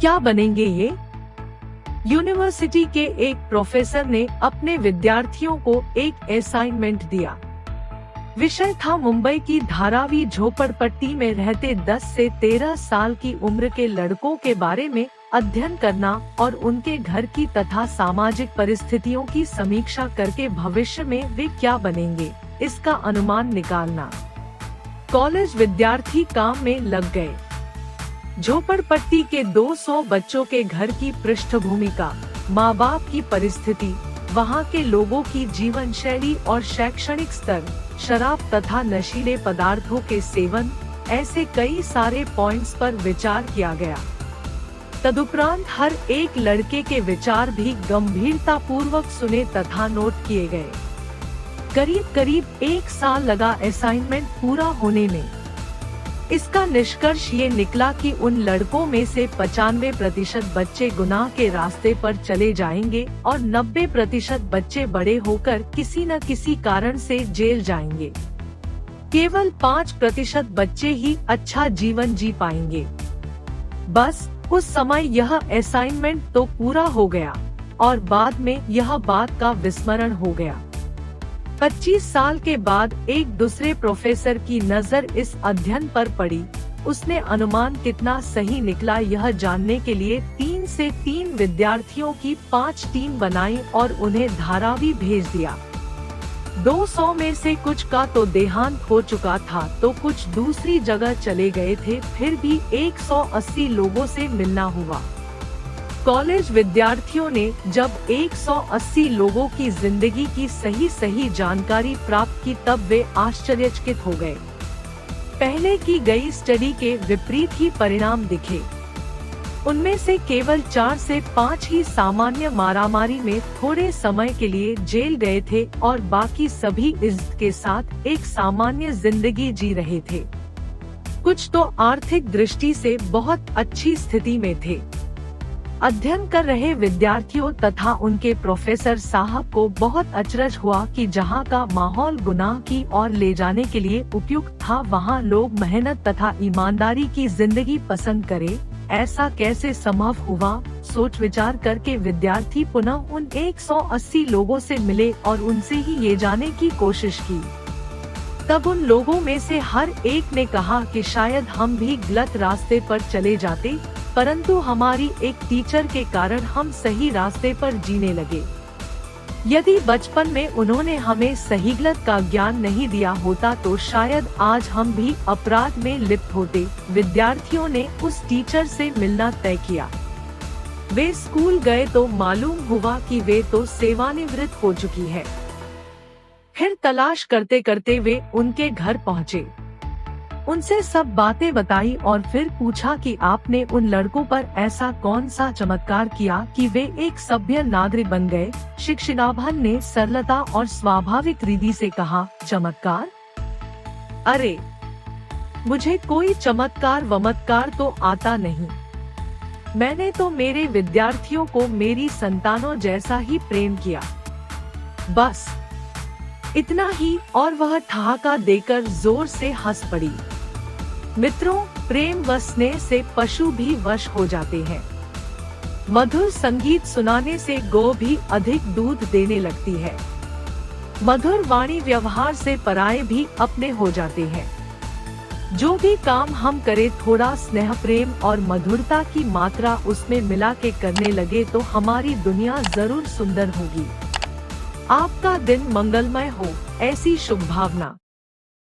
क्या बनेंगे ये? यूनिवर्सिटी के एक प्रोफेसर ने अपने विद्यार्थियों को एक असाइनमेंट दिया। विषय था मुंबई की धारावी झोपड़पट्टी में रहते 10 से 13 साल की उम्र के लड़कों के बारे में अध्ययन करना और उनके घर की तथा सामाजिक परिस्थितियों की समीक्षा करके भविष्य में वे क्या बनेंगे, इसका अनुमान निकालना। कॉलेज विद्यार्थी काम में लग गए। झोपड़पट्टी के 200 बच्चों के घर की पृष्ठभूमिका, माँ बाप की परिस्थिति, वहाँ के लोगों की जीवन शैली और शैक्षणिक स्तर, शराब तथा नशीले पदार्थों के सेवन, ऐसे कई सारे पॉइंट्स पर विचार किया गया। तदुपरांत हर एक लड़के के विचार भी गंभीरता पूर्वक सुने तथा नोट किए गए। करीब 1 साल लगा असाइनमेंट पूरा होने में। इसका निष्कर्ष ये निकला कि उन लड़कों में से 95% बच्चे गुनाह के रास्ते पर चले जाएंगे और 90% बच्चे बड़े होकर किसी न किसी कारण से जेल जाएंगे। केवल 5% बच्चे ही अच्छा जीवन जी पाएंगे। बस उस समय यह असाइनमेंट तो पूरा हो गया और बाद में यह बात का विस्मरण हो गया। 25 साल के बाद एक दूसरे प्रोफेसर की नजर इस अध्ययन पर पड़ी। उसने अनुमान कितना सही निकला यह जानने के लिए 3 से 3 विद्यार्थियों की 5 टीम बनाई और उन्हें धारावी भेज दिया। 200 में से कुछ का तो देहांत हो चुका था तो कुछ दूसरी जगह चले गए थे। फिर भी 180 लोगों से मिलना हुआ। कॉलेज विद्यार्थियों ने जब 180 लोगों की जिंदगी की सही जानकारी प्राप्त की तब वे आश्चर्यचकित हो गए। पहले की गई स्टडी के विपरीत ही परिणाम दिखे। उनमें से केवल 4 से 5 ही सामान्य मारामारी में थोड़े समय के लिए जेल गए थे और बाकी सभी इज्जत के साथ एक सामान्य जिंदगी जी रहे थे। कुछ तो आर्थिक दृष्टि से बहुत अच्छी स्थिति में थे। अध्ययन कर रहे विद्यार्थियों तथा उनके प्रोफेसर साहब को बहुत अचरज हुआ कि जहाँ का माहौल गुनाह की ओर ले जाने के लिए उपयुक्त था वहाँ लोग मेहनत तथा ईमानदारी की जिंदगी पसंद करें। ऐसा कैसे संभव हुआ? सोच विचार करके विद्यार्थी पुनः उन 180 लोगों से मिले और उनसे ही ये जानने की कोशिश की। तब उन लोगों में से हर एक ने कहा कि शायद हम भी गलत रास्ते पर चले जाते, परंतु हमारी एक टीचर के कारण हम सही रास्ते पर जीने लगे। यदि बचपन में उन्होंने हमें सही गलत का ज्ञान नहीं दिया होता तो शायद आज हम भी अपराध में लिप्त होते। विद्यार्थियों ने उस टीचर से मिलना तय किया। वे स्कूल गए तो मालूम हुआ कि वे तो सेवानिवृत्त हो चुकी है। फिर तलाश करते करते वे उनके घर पहुँचे। उनसे सब बातें बताई और फिर पूछा कि आपने उन लड़कों पर ऐसा कौन सा चमत्कार किया कि वे एक सभ्य नागरिक बन गए। शिक्षिकाभन ने सरलता और स्वाभाविक रीति से कहा, चमत्कार? अरे, मुझे कोई चमत्कार वमत्कार तो आता नहीं। मैंने तो मेरे विद्यार्थियों को मेरी संतानों जैसा ही प्रेम किया, बस इतना ही। और वह ठहाका देकर जोर से हंस पड़ी। मित्रों, प्रेम व स्नेह से पशु भी वश हो जाते हैं। मधुर संगीत सुनाने से गौ भी अधिक दूध देने लगती है। मधुर वाणी व्यवहार से पराये भी अपने हो जाते हैं। जो भी काम हम करें थोड़ा स्नेह प्रेम और मधुरता की मात्रा उसमें मिला के करने लगे तो हमारी दुनिया जरूर सुंदर होगी। आपका दिन मंगलमय हो, ऐसी शुभ भावना।